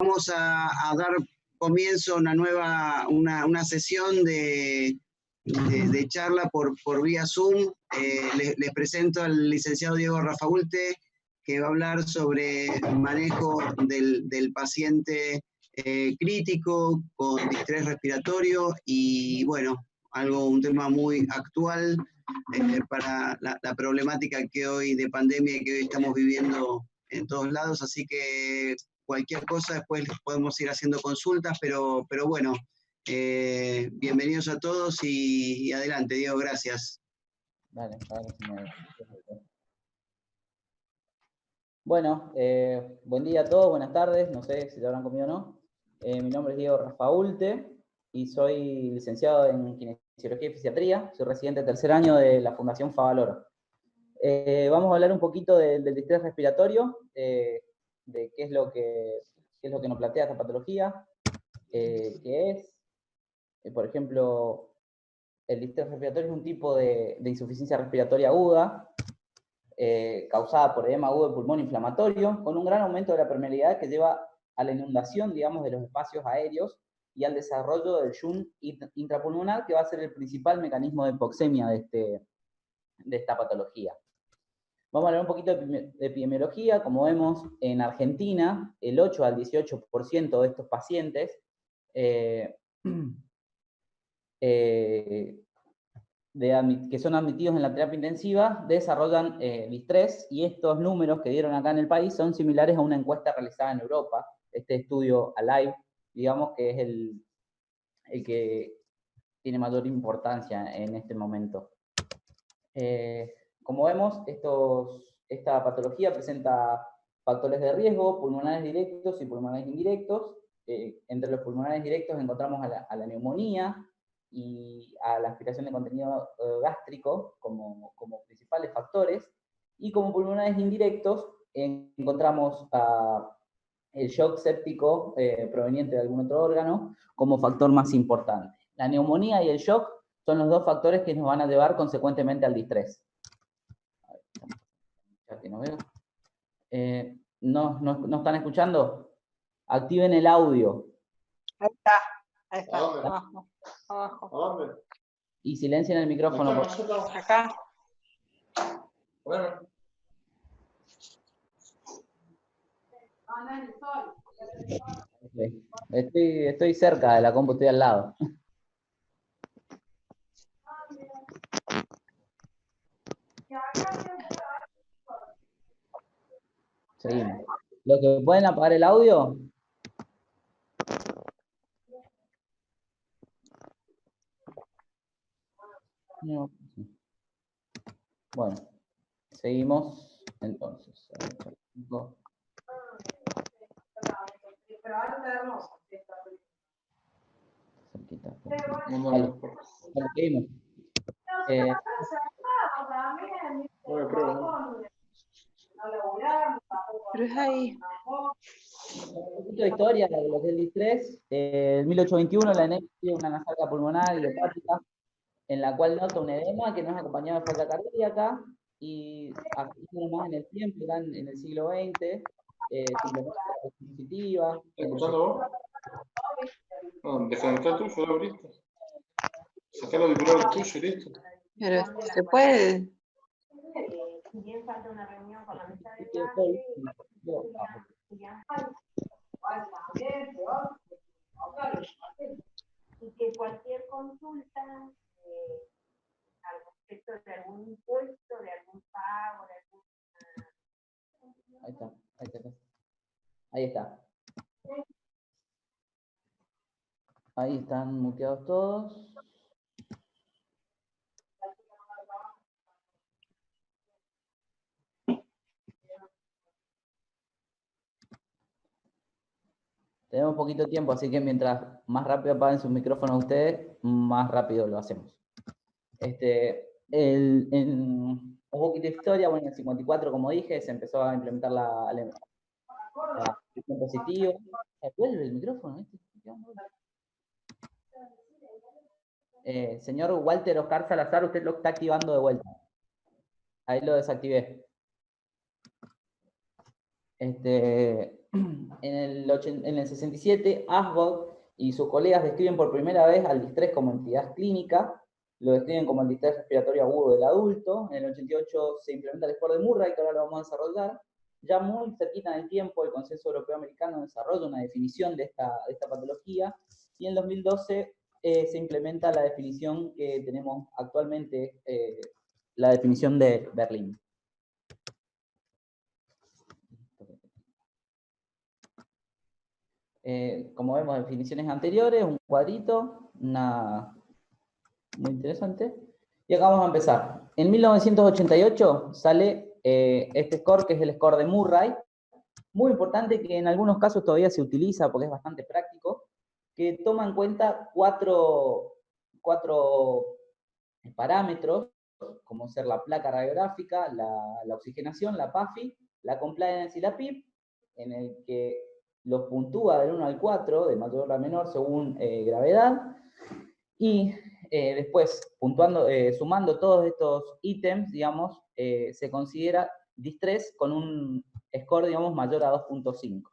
vamos a dar comienzo a una sesión de charla por vía Zoom. Les presento al licenciado Diego Rafaulte, que va a hablar sobre el manejo del paciente crítico con distrés respiratorio y, bueno, un tema muy actual para la problemática de pandemia que hoy estamos viviendo en todos lados, así que cualquier cosa después podemos ir haciendo consultas, pero bueno, bienvenidos a todos y adelante, Diego, gracias. Vale, bueno, buen día a todos, buenas tardes, no sé si ya habrán comido o no. Mi nombre es Diego Rafaulte y soy licenciado en Kinesiología y Fisiatría, soy residente tercer año de la Fundación Favaloro. Vamos a hablar un poquito del distrés respiratorio, de qué es lo que nos plantea esta patología, qué es, por ejemplo, el distrés respiratorio es un tipo de insuficiencia respiratoria aguda, causada por edema agudo del pulmón inflamatorio, con un gran aumento de la permeabilidad que lleva a la inundación, digamos, de los espacios aéreos y al desarrollo del shunt intrapulmonar, que va a ser el principal mecanismo de hipoxemia de esta patología. Vamos a hablar un poquito de epidemiología. Como vemos, en Argentina, el 8 al 18% de estos pacientes que son admitidos en la terapia intensiva desarrollan distrés, y estos números que dieron acá en el país son similares a una encuesta realizada en Europa, este estudio ALIVE, digamos, que es el que tiene mayor importancia en este momento. Como vemos, esta patología presenta factores de riesgo, pulmonares directos y pulmonares indirectos. Entre los pulmonares directos encontramos a la neumonía y a la aspiración de contenido gástrico como principales factores, y como pulmonares indirectos encontramos el shock séptico proveniente de algún otro órgano como factor más importante. La neumonía y el shock son los dos factores que nos van a llevar consecuentemente al distrés. ¿No están escuchando? Activen el audio. Ahí está. Abajo. Y silencien el micrófono. Acá. Bueno. Estoy cerca de la compu, estoy al lado. Seguimos. ¿Los que pueden apagar el audio? No. Bueno, seguimos entonces. Seguimos. Pero es ahí. Un poquito de historia de lo que es el distrés. En 1821 la ENEP tiene una anasalgia pulmonar idiopática, en la cual nota un edema que no es acompañado de falta cardíaca, y aquí más en el tiempo, en el siglo XX, simplemente la positiva. ¿Estás escuchando vos? No, desconectá el tuyo, lo abriste. Sacá el auricular tuyo y listo. Pero se puede. Bien, falta una reunión con la mesa de y que cualquier consulta al respecto de algún impuesto, de algún pago, de algún... Ahí está. Ahí están muteados todos. Tenemos poquito tiempo, así que mientras más rápido apaguen sus micrófonos ustedes, más rápido lo hacemos. Un poquito de historia. Bueno, en el 54, como dije, se empezó a implementar la gestión positiva. ¿Vuelve el micrófono? Señor Walter Oscar Salazar, usted lo está activando de vuelta. Ahí lo desactivé. en el 67, Aschbaugh y sus colegas describen por primera vez al distrés como entidad clínica, lo describen como el distrés respiratorio agudo del adulto. En el 88 se implementa el score de Murray, que ahora lo vamos a desarrollar. Ya muy cerquita en el tiempo, el Consenso Europeo Americano desarrolla una definición de esta patología, y en 2012 se implementa la definición que tenemos actualmente, la definición de Berlín. Como vemos, definiciones anteriores, un cuadrito, una muy interesante. Y acá vamos a empezar. En 1988 sale este score, que es el score de Murray, muy importante, que en algunos casos todavía se utiliza porque es bastante práctico, que toma en cuenta cuatro parámetros, como ser la placa radiográfica, la oxigenación, la PAFI, la compliance y la PIP, en el que los puntúa del 1 al 4, de mayor a menor, según gravedad, y después, sumando todos estos ítems, digamos, se considera distrés con un score, digamos, mayor a 2.5.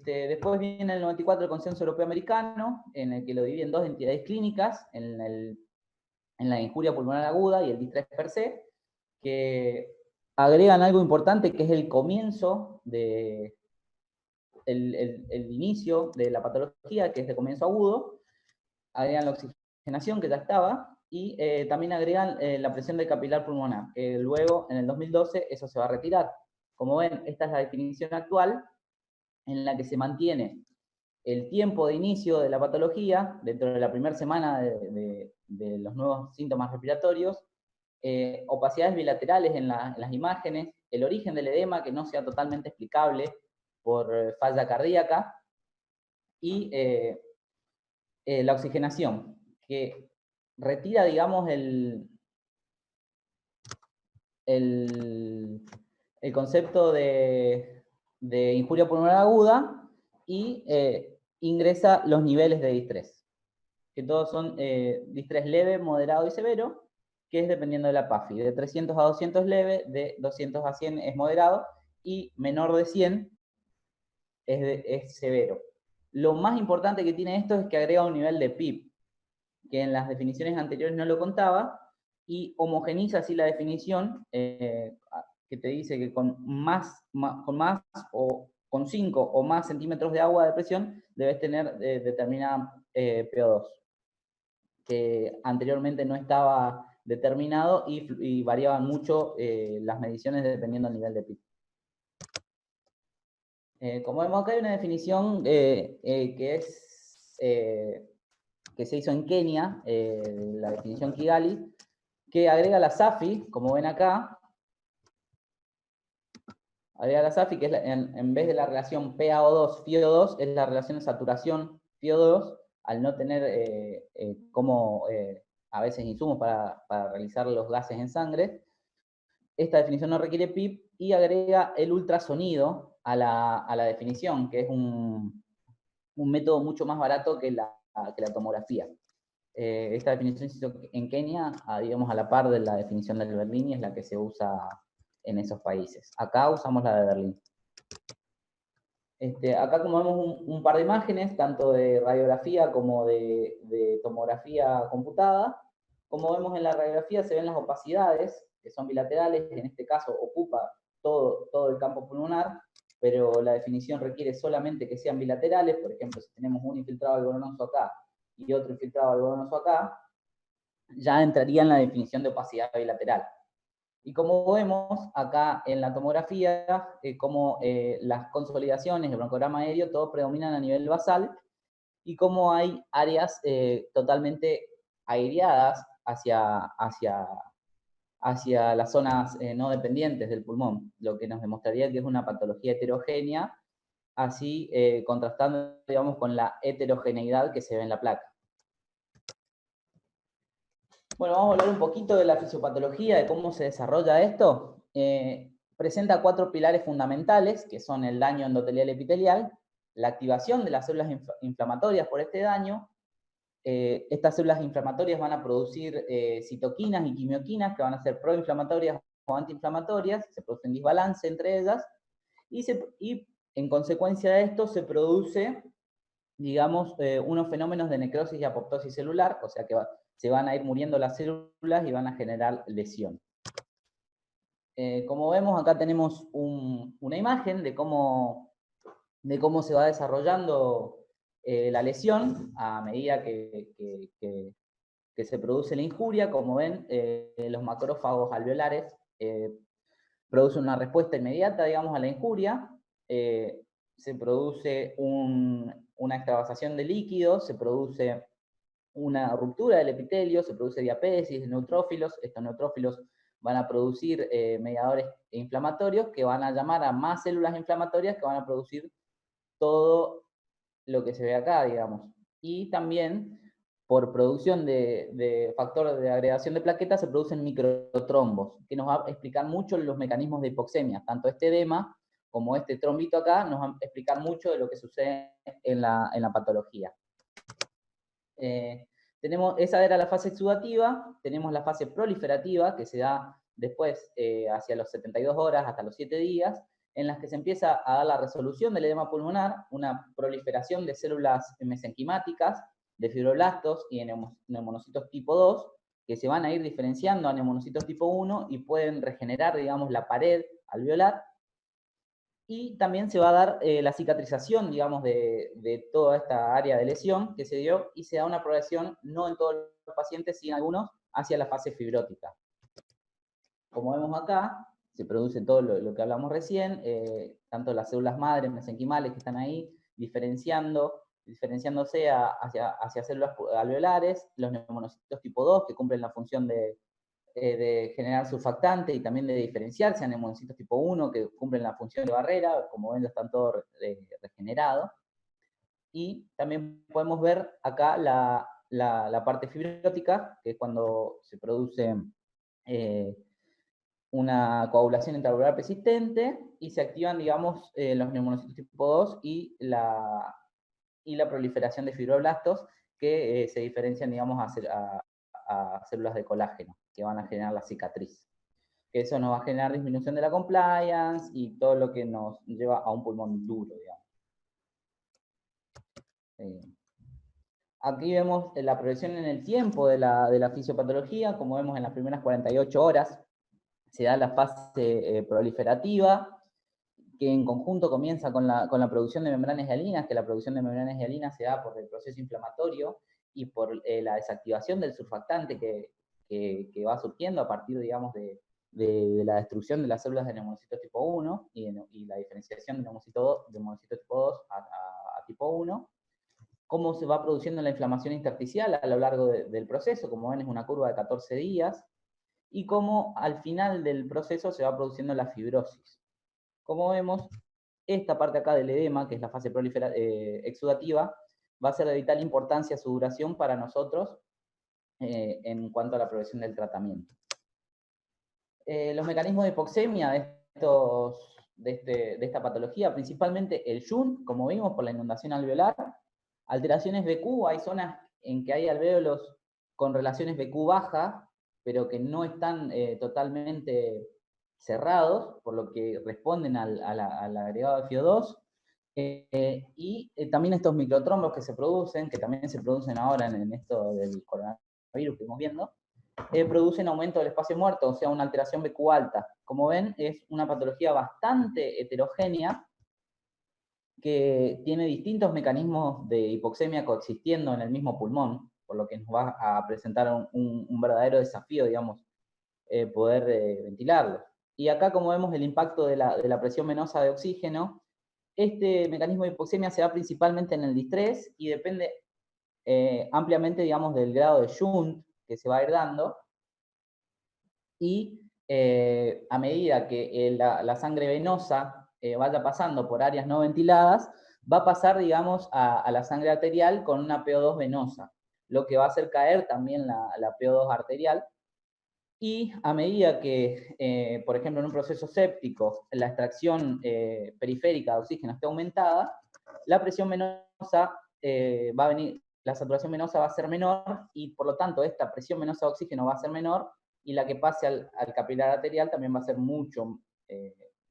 Después viene el 94 el Consenso Europeo Americano, en el que lo divide en dos entidades clínicas, en la injuria pulmonar aguda y el distrés per se, que agregan algo importante, que es el comienzo el inicio de la patología, que es de comienzo agudo. Agregan la oxigenación, que ya estaba, y también agregan la presión del capilar pulmonar, que luego, en el 2012, eso se va a retirar. Como ven, esta es la definición actual, en la que se mantiene el tiempo de inicio de la patología, dentro de la primera semana de los nuevos síntomas respiratorios, opacidades bilaterales en las imágenes, el origen del edema, que no sea totalmente explicable por falla cardíaca, y la oxigenación, que retira, digamos, el concepto de injuria pulmonar aguda, y ingresa los niveles de distrés, que todos son distrés leve, moderado y severo, que es dependiendo de la PAFI. De 300 a 200 es leve, de 200 a 100 es moderado, y menor de 100 es severo. Lo más importante que tiene esto es que agrega un nivel de PIP, que en las definiciones anteriores no lo contaba, y homogeniza así la definición, que te dice que con o con 5 o más centímetros de agua de presión debes tener determinada PO2, que anteriormente no estaba determinado, y variaban mucho las mediciones dependiendo del nivel de PIP. Como vemos acá hay una definición que se hizo en Kenia, la definición Kigali, que agrega la SAFI, como ven acá, agrega la SAFI, que es en vez de la relación PaO2-FiO2, es la relación de saturación FiO2, al no tener a veces insumos para realizar los gases en sangre. Esta definición no requiere PIP, y agrega el ultrasonido a la definición, que es un método mucho más barato que la tomografía. Esta definición se hizo en Kenia, digamos, a la par de la definición del Berlín, y es la que se usa en esos países. Acá usamos la de Berlín. Acá, como vemos, un par de imágenes, tanto de radiografía como de tomografía computada. Como vemos en la radiografía, se ven las opacidades, que son bilaterales, en este caso ocupa todo el campo pulmonar, pero la definición requiere solamente que sean bilaterales. Por ejemplo, si tenemos un infiltrado algodonoso acá y otro infiltrado algodonoso acá, ya entraría en la definición de opacidad bilateral. Y como vemos acá en la tomografía, como las consolidaciones, el broncograma aéreo, todo predominan a nivel basal, y como hay áreas totalmente aireadas hacia las zonas no dependientes del pulmón, lo que nos demostraría que es una patología heterogénea, así contrastando, digamos, con la heterogeneidad que se ve en la placa. Bueno, vamos a hablar un poquito de la fisiopatología, de cómo se desarrolla esto. Presenta 4 pilares fundamentales, que son el daño endotelial epitelial, la activación de las células inflamatorias por este daño. Estas células inflamatorias van a producir citoquinas y quimioquinas, que van a ser proinflamatorias o antiinflamatorias, se produce un desbalance entre ellas, y en consecuencia de esto se produce, digamos, unos fenómenos de necrosis y apoptosis celular, o sea que se van a ir muriendo las células y van a generar lesión. Como vemos, acá tenemos una imagen de cómo se va desarrollando la lesión a medida que se produce la injuria. Como ven, los macrófagos alveolares producen una respuesta inmediata, digamos, a la injuria. Se produce una extravasación de líquidos, se produce una ruptura del epitelio, se produce diapéresis de neutrófilos. Estos neutrófilos van a producir mediadores inflamatorios que van a llamar a más células inflamatorias que van a producir todo lo que se ve acá, digamos. Y también, por producción de factor de agregación de plaquetas, se producen microtrombos, que nos va a explicar mucho los mecanismos de hipoxemia. Tanto este edema como este trombito acá nos van a explicar mucho de lo que sucede en la patología. Esa era la fase exudativa. Tenemos la fase proliferativa, que se da después hacia los 72 horas hasta los 7 días, en las que se empieza a dar la resolución del edema pulmonar, una proliferación de células mesenquimáticas, de fibroblastos y neumonocitos tipo 2, que se van a ir diferenciando a neumonocitos tipo 1 y pueden regenerar, digamos, la pared alveolar. Y también se va a dar la cicatrización, digamos, de toda esta área de lesión que se dio, y se da una progresión, no en todos los pacientes, sino en algunos, hacia la fase fibrótica. Como vemos acá, se produce todo lo que hablamos recién, tanto las células madre mesenquimales que están ahí, diferenciándose hacia células alveolares, los neumonocitos tipo 2, que cumplen la función de generar surfactante y también de diferenciarse a neumonocitos tipo 1, que cumplen la función de barrera. Como ven, ya están todos regenerados. Y también podemos ver acá la parte fibrótica, que es cuando se produce una coagulación intraalveolar persistente y se activan, digamos, los neumonocitos tipo 2 y la proliferación de fibroblastos, que se diferencian, digamos, a células de colágeno, que van a generar la cicatriz. Que eso nos va a generar disminución de la compliance y todo lo que nos lleva a un pulmón duro, digamos. Aquí vemos la progresión en el tiempo de la fisiopatología. Como vemos, en las primeras 48 horas se da la fase proliferativa, que en conjunto comienza con la producción de membranas hialinas, que la producción de membranas hialinas se da por el proceso inflamatorio y por la desactivación del surfactante que va surgiendo a partir, digamos, de la destrucción de las células de neumonocitos tipo 1 y la diferenciación de neumonocitos tipo 2 a tipo 1. Cómo se va produciendo la inflamación intersticial a lo largo del proceso. Como ven, es una curva de 14 días. Y cómo al final del proceso se va produciendo la fibrosis. Como vemos, esta parte acá del edema, que es la fase exudativa, va a ser de vital importancia su duración para nosotros en cuanto a la progresión del tratamiento. Los mecanismos de hipoxemia de esta patología, principalmente el SHUNT, como vimos, por la inundación alveolar. Alteraciones BQ, hay zonas en que hay alvéolos con relaciones BQ baja, pero que no están totalmente cerrados, por lo que responden al agregado de FIO2, y también estos microtrombos que también se producen ahora en esto del coronavirus que estamos viendo, producen aumento del espacio muerto, o sea, una alteración BQ alta. Como ven, es una patología bastante heterogénea, que tiene distintos mecanismos de hipoxemia coexistiendo en el mismo pulmón, por lo que nos va a presentar un verdadero desafío, digamos, poder ventilarlo. Y acá, como vemos, el impacto de la presión venosa de oxígeno. Este mecanismo de hipoxemia se da principalmente en el distrés y depende ampliamente, digamos, del grado de shunt que se va a ir dando. Y a medida que la sangre venosa vaya pasando por áreas no ventiladas, va a pasar, digamos, a la sangre arterial con una PO2 venosa, lo que va a hacer caer también la PO2 arterial. Y a medida que, por ejemplo, en un proceso séptico, la extracción periférica de oxígeno esté aumentada, la presión venosa va a venir, la saturación venosa va a ser menor, y por lo tanto esta presión venosa de oxígeno va a ser menor, y la que pase al capilar arterial también va a ser mucho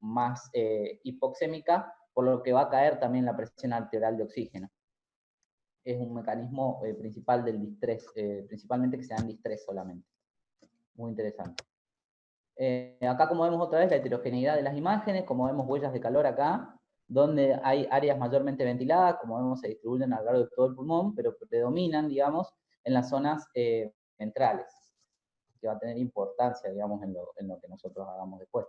más hipoxémica por lo que va a caer también la presión arterial de oxígeno. Es un mecanismo principal del distrés, principalmente que se da en distrés solamente. Muy interesante. Acá, como vemos otra vez, la heterogeneidad de las imágenes, como vemos huellas de calor acá, donde hay áreas mayormente ventiladas, como vemos se distribuyen a lo largo de todo el pulmón, pero predominan, digamos, en las zonas ventrales, que va a tener importancia, digamos, en lo que nosotros hagamos después.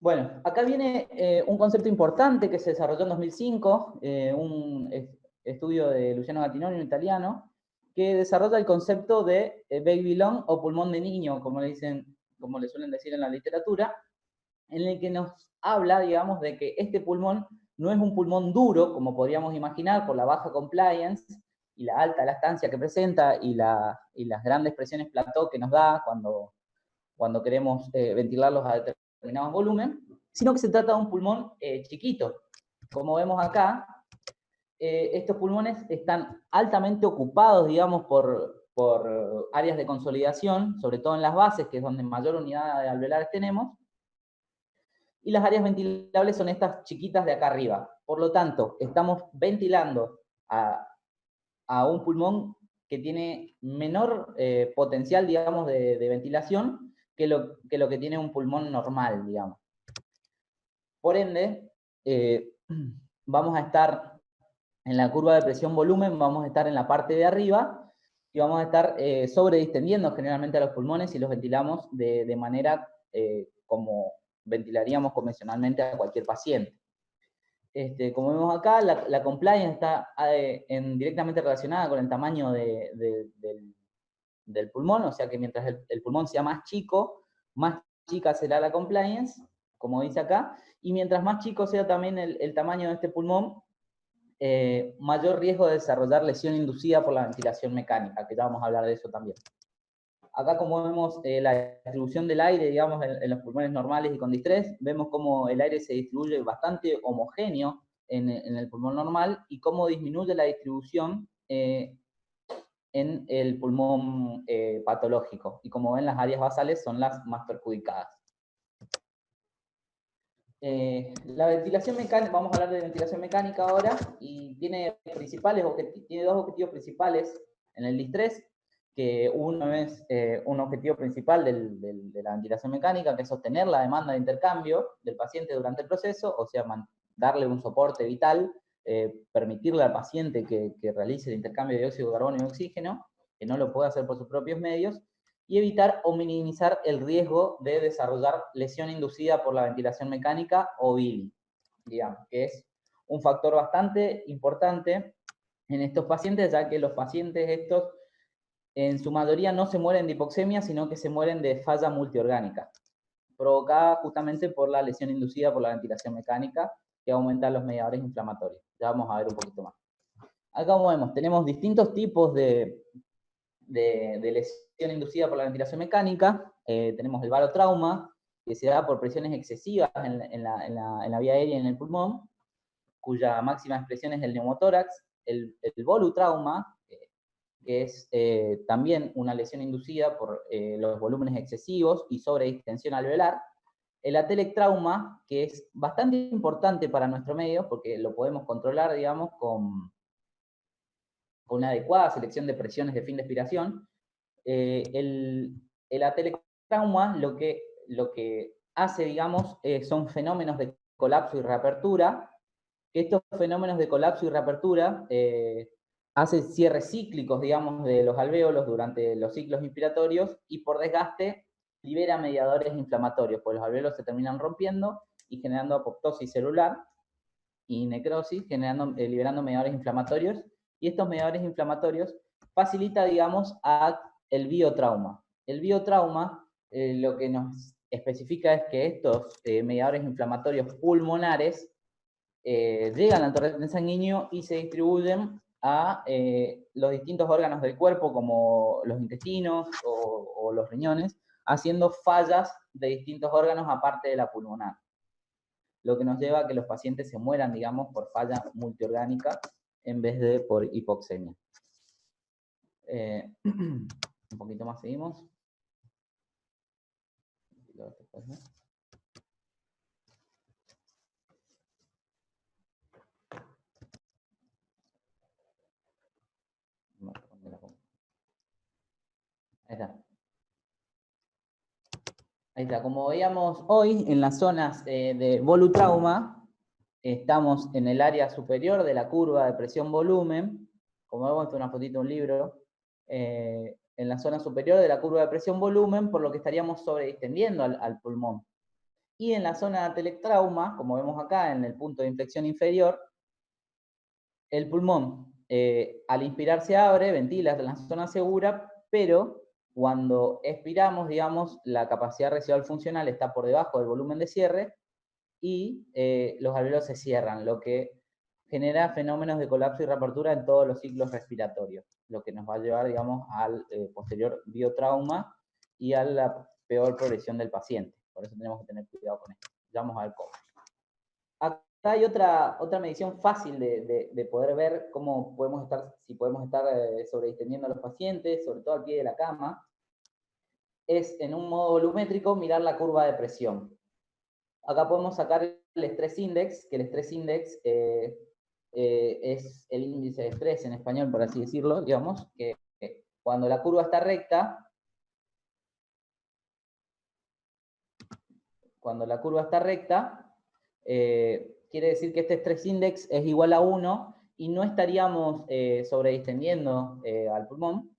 Bueno, acá viene un concepto importante que se desarrolló en 2005, un estudio de Luciano Gattinoni, un italiano, que desarrolla el concepto de baby lung o pulmón de niño, como le suelen decir en la literatura, en el que nos habla, digamos, de que este pulmón no es un pulmón duro, como podríamos imaginar, por la baja compliance y la alta lactancia que presenta y las grandes presiones plató que nos da cuando queremos ventilarlos a determinados volúmenes, sino que se trata de un pulmón chiquito. Como vemos acá, estos pulmones están altamente ocupados, digamos, por áreas de consolidación, sobre todo en las bases, que es donde mayor unidad de alveolares tenemos, y las áreas ventilables son estas chiquitas de acá arriba. Por lo tanto, estamos ventilando a un pulmón que tiene menor potencial, digamos, de ventilación que lo que tiene un pulmón normal, digamos. Por ende, vamos a estar en la curva de presión-volumen, vamos a estar en la parte de arriba y vamos a estar sobredistendiendo generalmente a los pulmones y los ventilamos de manera como ventilaríamos convencionalmente a cualquier paciente. Como vemos acá, la compliance está directamente relacionada con el tamaño del pulmón, o sea que mientras el pulmón sea más chico, más chica será la compliance, como dice acá, y mientras más chico sea también el tamaño de este pulmón, mayor riesgo de desarrollar lesión inducida por la ventilación mecánica, que ya vamos a hablar de eso también. Acá, como vemos la distribución del aire, digamos, en los pulmones normales y con distrés, vemos cómo el aire se distribuye bastante homogéneo en el pulmón normal y cómo disminuye la distribución en el pulmón patológico. Y como ven, las áreas basales son las más perjudicadas. La ventilación mecánica, vamos a hablar de ventilación mecánica ahora, y tiene dos objetivos principales en el distrés, que uno es un objetivo principal de la ventilación mecánica, que es sostener la demanda de intercambio del paciente durante el proceso, o sea, darle un soporte vital, permitirle al paciente que realice el intercambio de dióxido de carbono y oxígeno, que no lo puede hacer por sus propios medios, y evitar o minimizar el riesgo de desarrollar lesión inducida por la ventilación mecánica o BILI, digamos, que es un factor bastante importante en estos pacientes, ya que los pacientes estos en su mayoría no se mueren de hipoxemia, sino que se mueren de falla multiorgánica, provocada justamente por la lesión inducida por la ventilación mecánica, que aumenta los mediadores inflamatorios. Ya vamos a ver un poquito más. Acá, como vemos, tenemos distintos tipos de lesión inducida por la ventilación mecánica. Tenemos el barotrauma, que se da por presiones excesivas en la vía aérea y en el pulmón, cuya máxima expresión es el neumotórax. El volutrauma, que es también una lesión inducida por los volúmenes excesivos y sobredistensión alveolar. El atelectrauma, que es bastante importante para nuestro medio, porque lo podemos controlar, digamos, con una adecuada selección de presiones de fin de expiración. El atelectrauma lo que hace, digamos, son fenómenos de colapso y reapertura, que estos fenómenos de colapso y reapertura hacen cierres cíclicos, digamos, de los alvéolos durante los ciclos inspiratorios y por desgaste libera mediadores inflamatorios, pues los alvéolos se terminan rompiendo y generando apoptosis celular y necrosis, liberando mediadores inflamatorios, y estos mediadores inflamatorios facilita, digamos, el biotrauma. El biotrauma lo que nos especifica es que estos mediadores inflamatorios pulmonares llegan al torrente sanguíneo y se distribuyen a los distintos órganos del cuerpo, como los intestinos o los riñones, haciendo fallas de distintos órganos aparte de la pulmonar. Lo que nos lleva a que los pacientes se mueran, digamos, por falla multiorgánica en vez de por hipoxemia. Un poquito más seguimos. Ahí está, como veíamos hoy, en las zonas de volutrauma, estamos en el área superior de la curva de presión-volumen, como vemos, esto es una fotito de un libro, en la zona superior de la curva de presión-volumen, por lo que estaríamos sobredistendiendo al pulmón. Y en la zona de atelectrauma, como vemos acá, en el punto de inflexión inferior, el pulmón, al inspirar se abre, ventila en la zona segura, pero cuando expiramos, digamos, la capacidad residual funcional está por debajo del volumen de cierre y los alvéolos se cierran, lo que genera fenómenos de colapso y reapertura en todos los ciclos respiratorios, lo que nos va a llevar, digamos, al posterior biotrauma y a la peor progresión del paciente. Por eso tenemos que tener cuidado con esto. Ya vamos a ver cómo. Acá hay otra medición fácil de poder ver cómo podemos estar, si podemos estar sobredistendiendo a los pacientes, sobre todo al pie de la cama. Es en un modo volumétrico mirar la curva de presión. Acá podemos sacar el estrés index, que el estrés index es el índice de estrés en español, por así decirlo, digamos, que cuando la curva está recta, quiere decir que este estrés index es igual a 1 y no estaríamos sobredistendiendo al pulmón.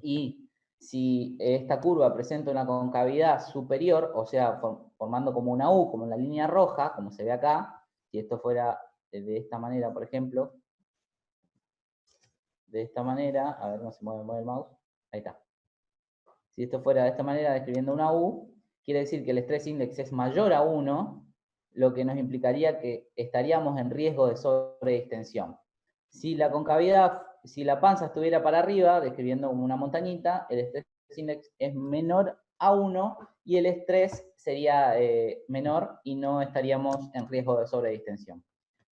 Y si esta curva presenta una concavidad superior, o sea, formando como una U, como en la línea roja, como se ve acá, si esto fuera de esta manera, por ejemplo, de esta manera, a ver, no se mueve el mouse, ahí está. Si esto fuera de esta manera, describiendo una U, quiere decir que el estrés index es mayor a 1, lo que nos implicaría que estaríamos en riesgo de sobredistensión. Si la concavidad, si la panza estuviera para arriba, describiendo como una montañita, el estrés index es menor a 1 y el estrés sería menor y no estaríamos en riesgo de sobredistensión.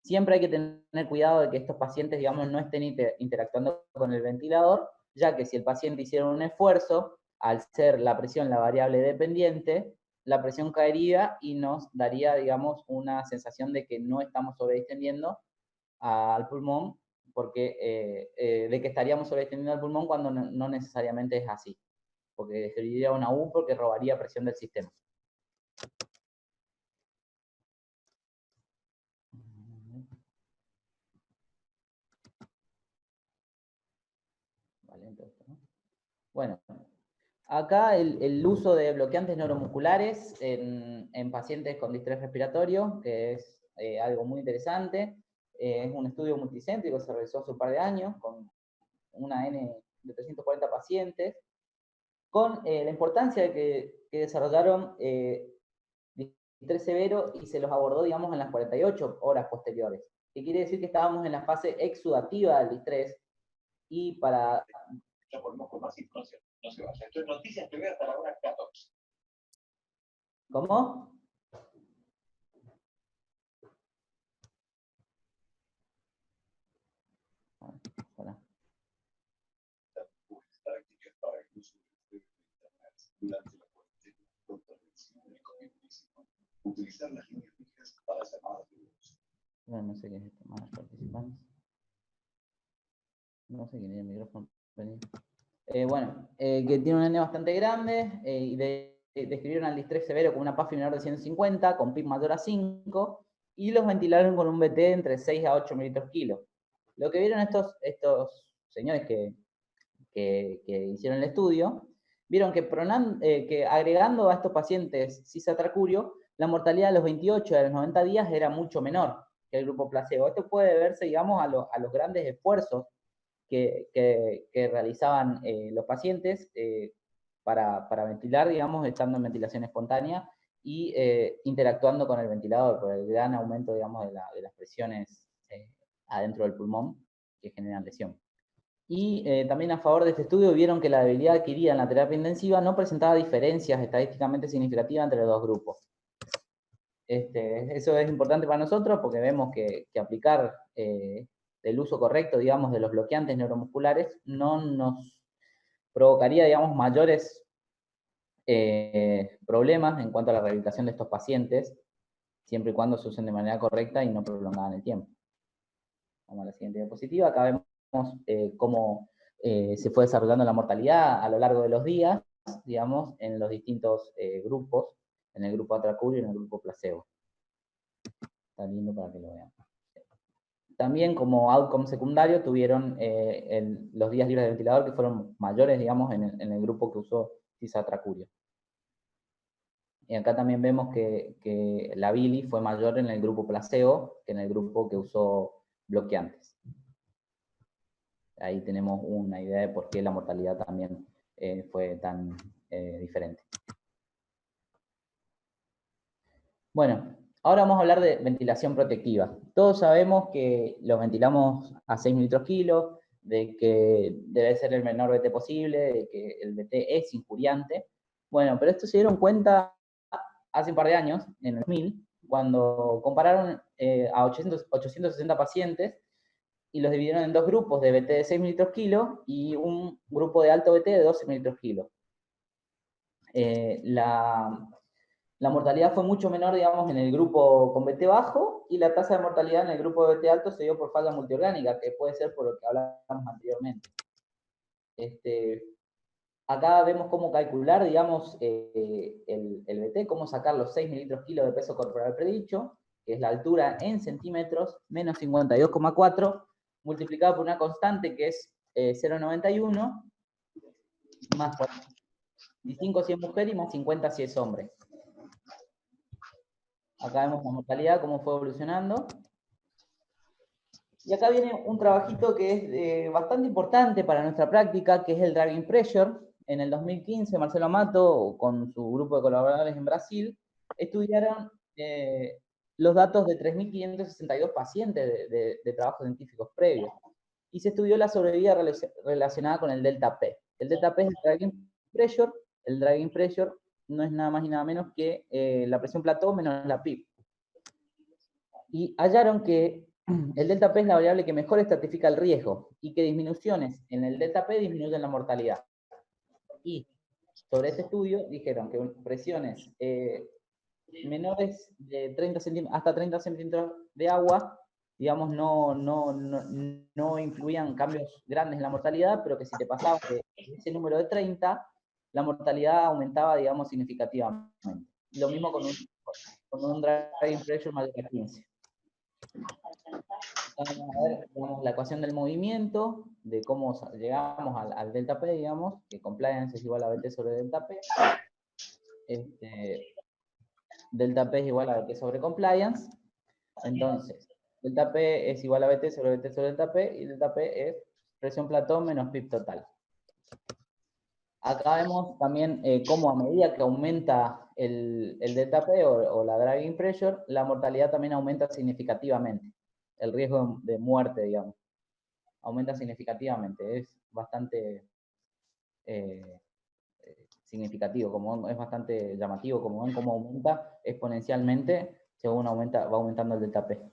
Siempre hay que tener cuidado de que estos pacientes, digamos, no estén interactuando con el ventilador, ya que si el paciente hiciera un esfuerzo, al ser la presión la variable dependiente, la presión caería y nos daría, digamos, una sensación de que no estamos sobredistendiendo al pulmón, porque de que estaríamos sobredistendiendo al pulmón cuando no necesariamente es así, porque describiría una U porque robaría presión del sistema. Vale, entonces, ¿no? Bueno, acá el uso de bloqueantes neuromusculares en pacientes con distrés respiratorio, que es algo muy interesante. Es un estudio multicéntrico, se realizó hace un par de años, con una N de 340 pacientes, con la importancia de que desarrollaron distrés severo y se los abordó, digamos, en las 48 horas posteriores. Que quiere decir que estábamos en la fase exudativa del distrés y para... Ya volvemos con más información. No se vaya. Esto es Noticias TV hasta la hora 14. ¿Cómo? Hola. Durante la cuarentena, pronto del COVID-19, utilizar las líneas fijas para llamadas de voz. No sé qué es esto, más participantes. No sé quién es el micrófono. Bueno, que tiene un N bastante grande y describieron al distrés severo con una PAFI menor de 150, con PIB mayor a 5, y los ventilaron con un BT entre 6 a 8 mililitros kilo. Lo que vieron estos señores que hicieron el estudio, vieron que agregando a estos pacientes cisatracurio, la mortalidad de los 28 y a los 90 días era mucho menor que el grupo placebo. Esto puede verse, digamos, a los grandes esfuerzos que realizaban los pacientes para ventilar, digamos, estando en ventilación espontánea y interactuando con el ventilador por el gran aumento, digamos, de las presiones adentro del pulmón que generan lesión. Y también a favor de este estudio vieron que la debilidad adquirida en la terapia intensiva no presentaba diferencias estadísticamente significativas entre los dos grupos. Eso es importante para nosotros porque vemos que aplicar el uso correcto, digamos, de los bloqueantes neuromusculares no nos provocaría, digamos, mayores problemas en cuanto a la rehabilitación de estos pacientes, siempre y cuando se usen de manera correcta y no prolongada en el tiempo. Vamos a la siguiente diapositiva. Acá vemos cómo se fue desarrollando la mortalidad a lo largo de los días. digamos, en los distintos grupos, en el grupo atracurio y en el grupo placebo. Está lindo para que lo vean. También como outcome secundario tuvieron los días libres de ventilador, que fueron mayores, digamos, en el grupo que usó cisatracurio. Y acá también vemos que la bili fue mayor en el grupo placebo que en el grupo que usó bloqueantes. Ahí tenemos una idea de por qué la mortalidad también fue tan diferente. Bueno, ahora vamos a hablar de ventilación protectiva. Todos sabemos que los ventilamos a 6 mililitros kilo, de que debe ser el menor BT posible, de que el BT es injuriante. Bueno, pero esto se dieron cuenta hace un par de años, en el 2000, cuando compararon a 860 pacientes y los dividieron en dos grupos de BT de 6 mililitros kilo y un grupo de alto BT de 12 mililitros kilo. La mortalidad fue mucho menor, digamos, en el grupo con BT bajo, y la tasa de mortalidad en el grupo de BT alto se dio por falla multiorgánica, que puede ser por lo que hablábamos anteriormente. Acá vemos cómo calcular, digamos, el BT, cómo sacar los 6 mililitros kilo de peso corporal predicho, que es la altura en centímetros, menos 52,4, multiplicado por una constante que es 0,91, más 45 si es mujer y más 50 si es hombre. Acá vemos la mortalidad, cómo fue evolucionando. Y acá viene un trabajito que es bastante importante para nuestra práctica, que es el Driving Pressure. En el 2015, Marcelo Amato, con su grupo de colaboradores en Brasil, estudiaron los datos de 3.562 pacientes de trabajos científicos previos. Y se estudió la sobrevida relacionada con el delta P. El delta P es el Driving Pressure. El Driving Pressure no es nada más y nada menos que la presión plató menos la PIB. Y hallaron que el delta P es la variable que mejor estratifica el riesgo y que disminuciones en el delta P disminuyen la mortalidad. Y sobre este estudio dijeron que presiones menores de 30 hasta 30 centímetros de agua, digamos, no influían cambios grandes en la mortalidad, pero que si te pasabas de ese número de 30, la mortalidad aumentaba, digamos, significativamente. Lo mismo con un driving pressure mayor a 15. Vamos a ver, digamos, la ecuación del movimiento, de cómo llegamos al delta P, digamos, que compliance es igual a BT sobre delta P. Delta P es igual a BT sobre compliance. Entonces, delta P es igual a BT sobre delta P, y delta P es presión platón menos PIB total. Acá vemos también cómo a medida que aumenta el delta P o la driving pressure, la mortalidad también aumenta significativamente. El riesgo de muerte, digamos, aumenta significativamente. Es bastante significativo, es bastante llamativo, como ven cómo aumenta exponencialmente según va aumentando el delta P.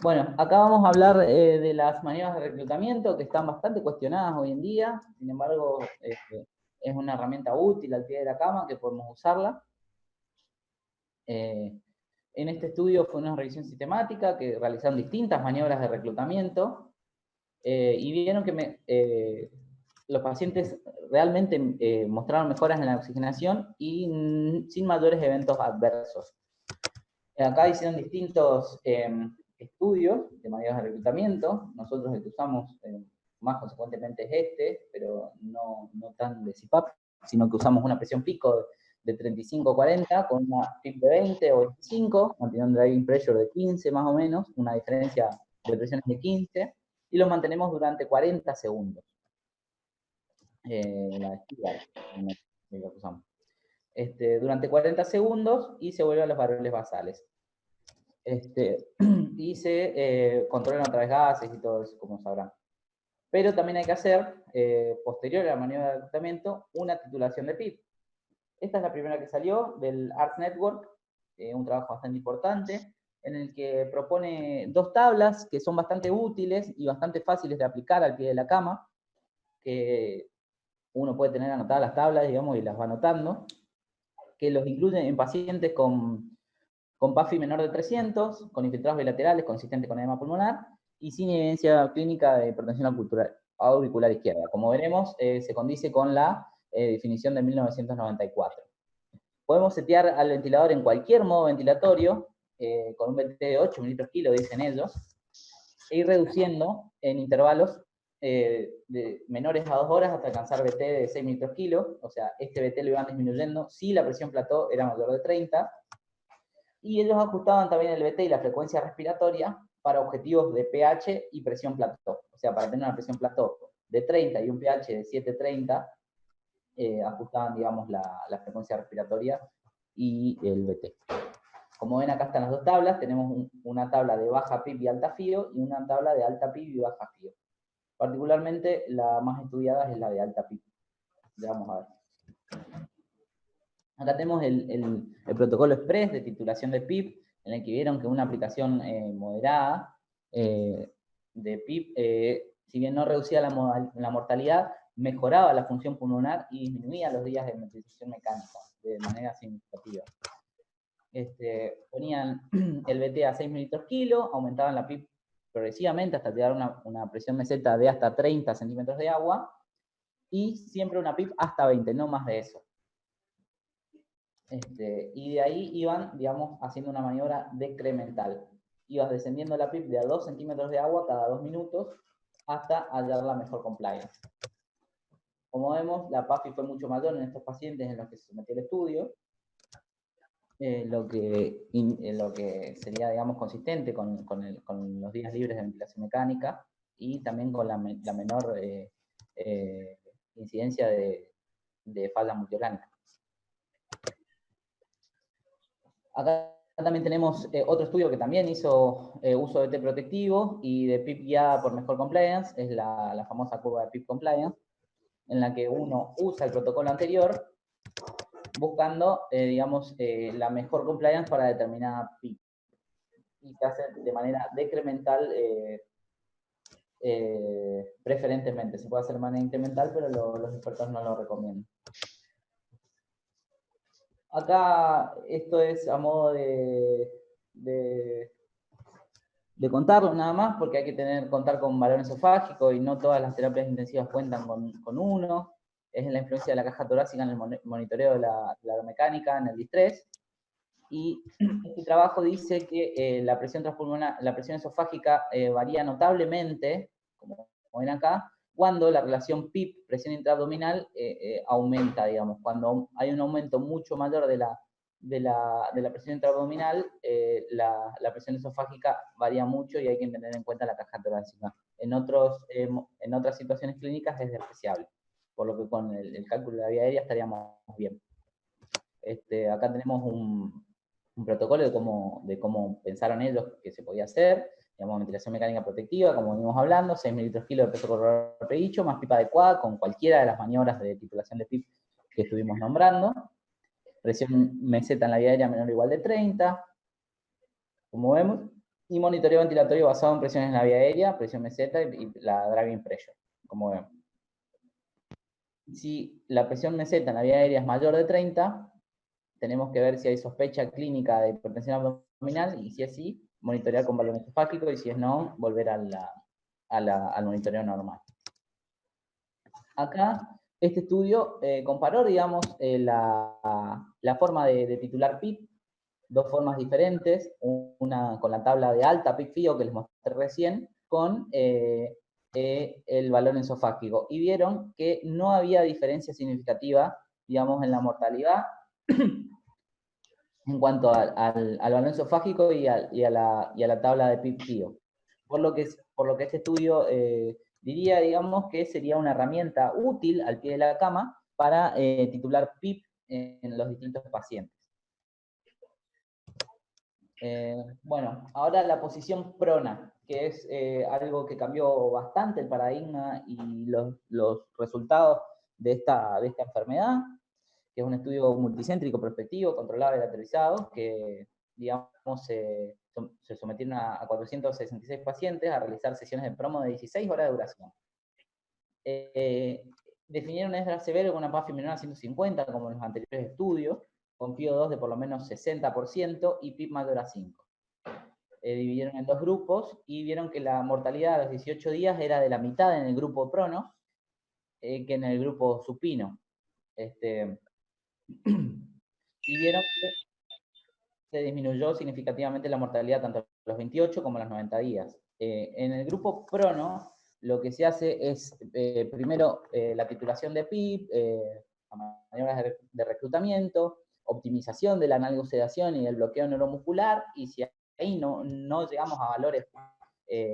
Bueno, acá vamos a hablar de las maniobras de reclutamiento que están bastante cuestionadas hoy en día. Sin embargo, es una herramienta útil al pie de la cama que podemos usarla. En este estudio fue una revisión sistemática que realizaron distintas maniobras de reclutamiento y vieron que los pacientes realmente mostraron mejoras en la oxigenación y sin mayores eventos adversos. Acá hicieron distintos estudios de maniobras de reclutamiento. Nosotros el que usamos más consecuentemente es pero no tan de CPAP, sino que usamos una presión pico de 35-40 con una PIB de 20 o 25, manteniendo un driving pressure de 15 más o menos, una diferencia de presiones de 15, y lo mantenemos durante 40 segundos. Lo usamos. Durante 40 segundos y se vuelve a los valores basales. Y se controlan otra vez gases y todo eso, como sabrán. Pero también hay que hacer, posterior a la maniobra de reclutamiento, una titulación de PIB. Esta es la primera que salió del Arts Network, un trabajo bastante importante, en el que propone dos tablas que son bastante útiles y bastante fáciles de aplicar al pie de la cama, que uno puede tener anotadas las tablas, digamos, y las va anotando, que los incluyen en pacientes con PAFI menor de 300, con infiltrados bilaterales consistentes con edema pulmonar, y sin evidencia clínica de hipertensión auricular izquierda. Como veremos, se condice con la definición de 1994. Podemos setear al ventilador en cualquier modo ventilatorio, con un VT de 8 mililitros kilo, dicen ellos, e ir reduciendo en intervalos de menores a 2 horas hasta alcanzar VT de 6 mililitros kilo, o sea, este VT lo iban disminuyendo si la presión plató era mayor de 30, y ellos ajustaban también el VT y la frecuencia respiratoria para objetivos de pH y presión plató, o sea, para tener una presión plató de 30 y un pH de 7,30, ajustaban, digamos, la frecuencia respiratoria y el VT. Como ven, acá están las dos tablas. Tenemos una tabla de baja PIB y alta FIO y una tabla de alta PIB y baja FIO. Particularmente, la más estudiada es la de alta PIB. Ya vamos a ver. Acá tenemos el protocolo express de titulación de PIB, en el que vieron que una aplicación moderada de PIB, si bien no reducía la mortalidad, mejoraba la función pulmonar y disminuía los días de ventilación mecánica de manera significativa. Ponían el VT a 6 mililitros kilo, aumentaban la PIB progresivamente hasta llegar a una presión meseta de hasta 30 centímetros de agua, y siempre una PIB hasta 20, no más de eso. Y de ahí iban, digamos, haciendo una maniobra decremental. Ibas descendiendo la PIB de a 2 centímetros de agua cada 2 minutos hasta hallar la mejor compliance. Como vemos, la PAFI fue mucho mayor en estos pacientes en los que se sometió el estudio, lo que sería, digamos, consistente con los días libres de ventilación mecánica y también con la menor incidencia de falla multiorgánica. Acá también tenemos otro estudio que también hizo uso de T protectivo y de PIB guiada por mejor compliance, es la famosa curva de PIB compliance, en la que uno usa el protocolo anterior buscando, digamos, la mejor compliance para determinada PIB. Y se hace de manera decremental preferentemente. Se puede hacer de manera incremental, pero los expertos no lo recomiendan. Acá esto es a modo de contarlo nada más, porque hay que contar con balón esofágico y no todas las terapias intensivas cuentan con uno. Es la influencia de la caja torácica en el monitoreo de la aeromecánica, en el distrés. Y este trabajo dice que la presión transpulmonar, la presión esofágica varía notablemente, como ven acá, cuando la relación PIB, presión intraabdominal, aumenta, digamos. Cuando hay un aumento mucho mayor de la presión intraabdominal, la presión esofágica varía mucho y hay que tener en cuenta la caja torácica. En otras situaciones clínicas es despreciable, por lo que con el cálculo de la vía aérea estaríamos bien. Acá tenemos un protocolo de cómo pensaron ellos que se podía hacer. Digamos, ventilación mecánica protectiva, como venimos hablando, 6 mililitros kilo de peso corporal predicho, más PIB adecuada con cualquiera de las maniobras de titulación de PIB que estuvimos nombrando. Presión meseta en la vía aérea menor o igual de 30, como vemos. Y monitoreo ventilatorio basado en presiones en la vía aérea, presión meseta y la driving pressure, como vemos. Si la presión meseta en la vía aérea es mayor de 30, tenemos que ver si hay sospecha clínica de hipertensión abdominal, y si es sí, monitorear con balón esofágico, y si es no, volver al monitoreo normal. Acá, este estudio comparó, digamos, la forma de titular PIB, dos formas diferentes, una con la tabla de alta PIB-FIO que les mostré recién, con el balón esofágico, y vieron que no había diferencia significativa, digamos, en la mortalidad en cuanto al balón esofágico y a la tabla de PIB-FIO. Por lo que este estudio diría, digamos, que sería una herramienta útil al pie de la cama para titular PIB en los distintos pacientes. Bueno, ahora la posición prona, que es algo que cambió bastante el paradigma y los resultados de esta enfermedad, que es un estudio multicéntrico prospectivo, controlado y lateralizado, que, digamos, se sometieron a 466 pacientes a realizar sesiones de promo de 16 horas de duración. Definieron ESDRA severo con una PAFI menor a 150, como en los anteriores estudios, con FIO2 de por lo menos 60% y PIB mayor a 5. dividieron en 2 grupos y vieron que la mortalidad a los 18 días era de la mitad en el grupo prono que en el grupo supino. Y vieron que se disminuyó significativamente la mortalidad tanto a los 28 como a los 90 días. En el grupo prono, lo que se hace es, primero, la titulación de PIP, maniobras de reclutamiento, optimización de la analgosedación y del bloqueo neuromuscular, y si ahí no llegamos a valores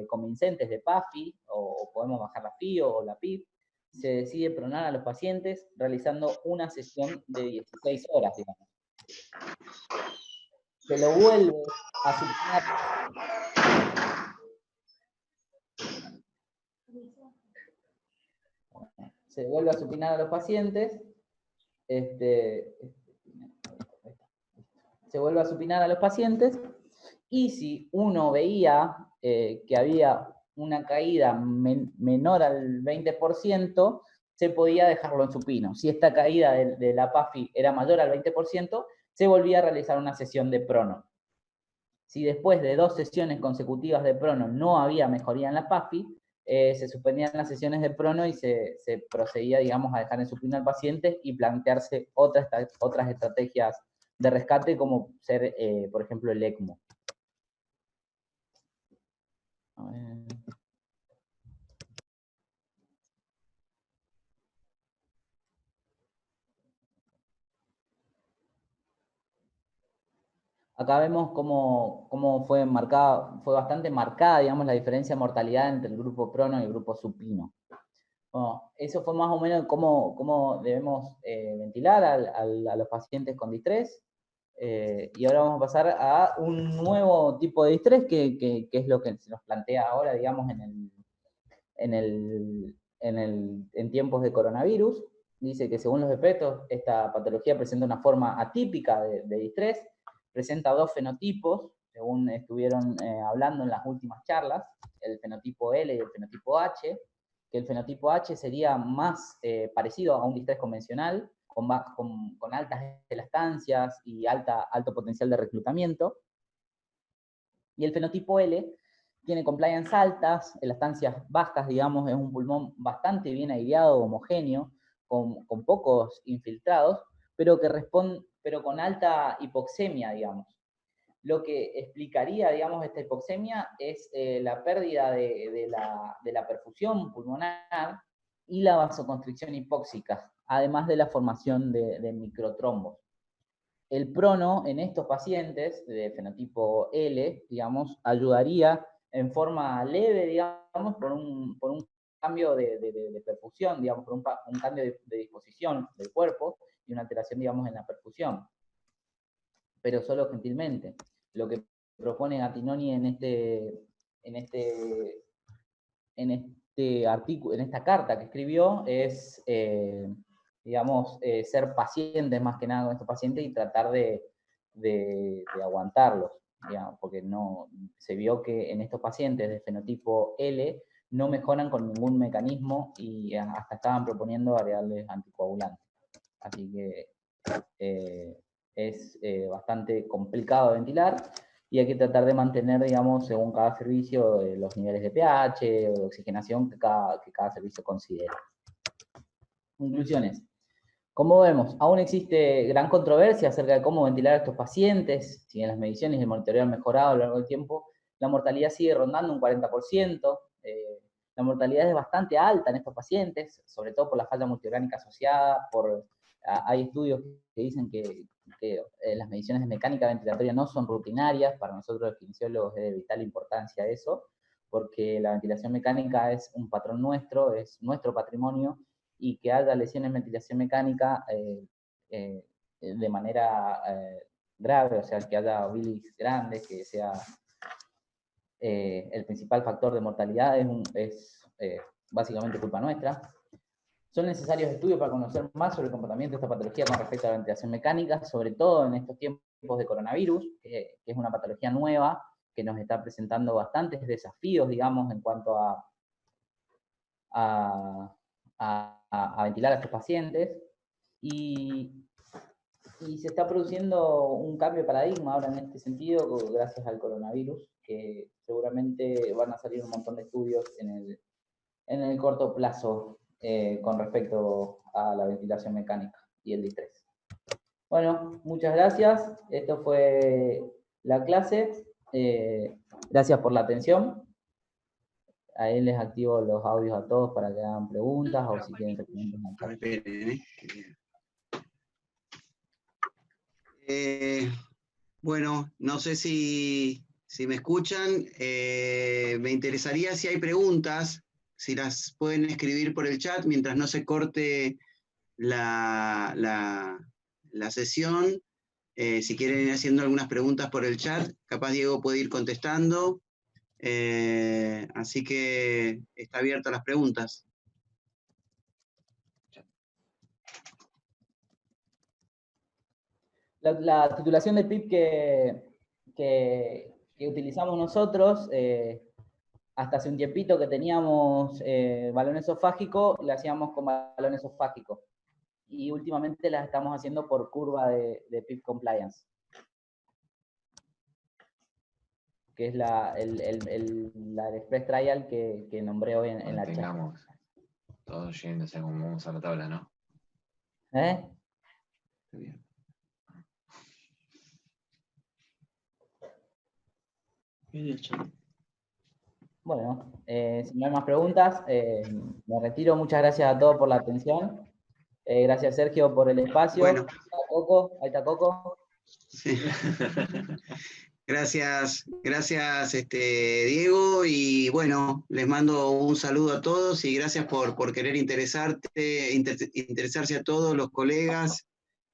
convincentes de PAFI, o podemos bajar la FIO o la PIP, se decide pronar a los pacientes realizando una sesión de 16 horas, digamos. Se lo vuelve a supinar. Se vuelve a supinar a los pacientes. Se vuelve a supinar a los pacientes. Y si uno veía que había una caída menor al 20%, se podía dejarlo en supino. Si esta caída de la PAFI era mayor al 20%, se volvía a realizar una sesión de prono. Si después de 2 sesiones consecutivas de prono no había mejoría en la PAFI, se suspendían las sesiones de prono y se procedía, digamos, a dejar en supino al paciente y plantearse otras estrategias de rescate, como ser, por ejemplo, el ECMO. A ver. Acá vemos cómo fue bastante marcada, digamos, la diferencia de mortalidad entre el grupo prono y el grupo supino. Bueno, eso fue más o menos cómo debemos ventilar a los pacientes con distrés. Y ahora vamos a pasar a un nuevo tipo de distrés, que es lo que se nos plantea ahora, digamos, en tiempos de coronavirus. Dice que según los expertos, esta patología presenta una forma atípica de distrés, presenta 2 fenotipos, según estuvieron hablando en las últimas charlas, el fenotipo L y el fenotipo H, que el fenotipo H sería más parecido a un distrés convencional, con altas elastancias y alto potencial de reclutamiento, y el fenotipo L tiene compliance altas, elastancias bajas, digamos, es un pulmón bastante bien aireado, homogéneo, con pocos infiltrados, pero con alta hipoxemia, digamos. Lo que explicaría, digamos, esta hipoxemia es la pérdida de la perfusión pulmonar y la vasoconstricción hipóxica, además de la formación de microtrombos. El prono en estos pacientes de fenotipo L, digamos, ayudaría en forma leve, digamos, por un cambio de perfusión, digamos, por un cambio de disposición del cuerpo y una alteración, digamos, en la perfusión, pero solo gentilmente. Lo que propone Gattinoni en artículo, en esta carta que escribió, es, digamos, ser pacientes más que nada con estos pacientes y tratar de aguantarlos, digamos, porque no se vio que en estos pacientes de fenotipo L no mejoran con ningún mecanismo y hasta estaban proponiendo agregarles anticoagulantes. Así que es bastante complicado de ventilar y hay que tratar de mantener, digamos, según cada servicio, los niveles de pH o de oxigenación que cada servicio considera. Conclusiones. Como vemos, aún existe gran controversia acerca de cómo ventilar a estos pacientes. Si en las mediciones y el monitoreo han mejorado a lo largo del tiempo, la mortalidad sigue rondando un 40%. La mortalidad es bastante alta en estos pacientes, sobre todo por la falla multiorgánica asociada. Hay estudios que dicen que las mediciones de mecánica ventilatoria no son rutinarias. Para nosotros los kinesiólogos es de vital importancia eso, porque la ventilación mecánica es un patrón nuestro, es nuestro patrimonio, y que haya lesiones en ventilación mecánica de manera grave, o sea, que haya bilis grande, que sea el principal factor de mortalidad, es básicamente culpa nuestra. Son necesarios estudios para conocer más sobre el comportamiento de esta patología con respecto a la ventilación mecánica, sobre todo en estos tiempos de coronavirus, que es una patología nueva, que nos está presentando bastantes desafíos, digamos, en cuanto a ventilar a estos pacientes, y se está produciendo un cambio de paradigma ahora en este sentido, gracias al coronavirus, que seguramente van a salir un montón de estudios en el corto plazo con respecto a la ventilación mecánica y el distrés. Bueno, muchas gracias. Esto fue la clase. Gracias por la atención. Ahí les activo los audios a todos para que hagan preguntas o si quieren que pregunten al chat. Esperen, bueno, no sé si me escuchan. Me interesaría si hay preguntas, si las pueden escribir por el chat mientras no se corte la sesión. Si quieren ir haciendo algunas preguntas por el chat, capaz Diego puede ir contestando. Así que está abierta las preguntas. La titulación de PIP que utilizamos nosotros, hasta hace un tiempito balón teníamos balón esofágico, la hacíamos con balón esofágico. Y últimamente las estamos haciendo por curva de PIP Compliance. Que es el Express Trial que nombré hoy en la chat. Tengamos todos yéndose como vamos a la tabla, ¿no? ¿Eh? Está bien. Bueno, si no hay más preguntas, me retiro. Muchas gracias a todos por la atención. Gracias, Sergio, por el espacio. Bueno. Ahí está Coco. Sí. Gracias, Diego, y bueno, les mando un saludo a todos y gracias por querer interesarse a todos los colegas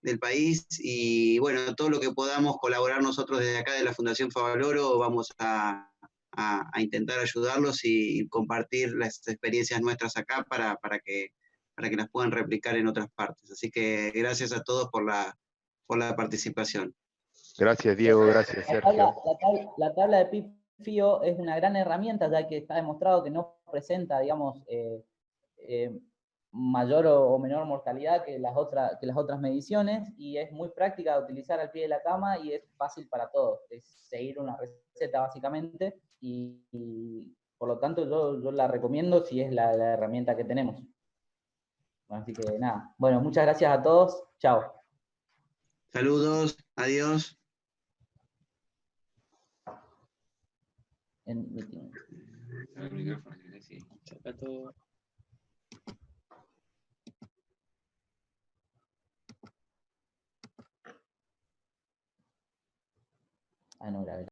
del país, y bueno, todo lo que podamos colaborar nosotros desde acá de la Fundación Favaloro, vamos a intentar ayudarlos y compartir las experiencias nuestras acá para que las puedan replicar en otras partes. Así que gracias a todos por la participación. Gracias, Diego, gracias, Sergio. La tabla de PIB-FIO es una gran herramienta, ya que está demostrado que no presenta, digamos, mayor o menor mortalidad que las otras mediciones, y es muy práctica de utilizar al pie de la cama y es fácil para todos. Es seguir una receta básicamente, y por lo tanto yo la recomiendo si es la herramienta que tenemos. Así que nada, bueno, muchas gracias a todos. Chao. Saludos, adiós. En meeting. El micrófono, sí. Saca todo. Ah, no grabé.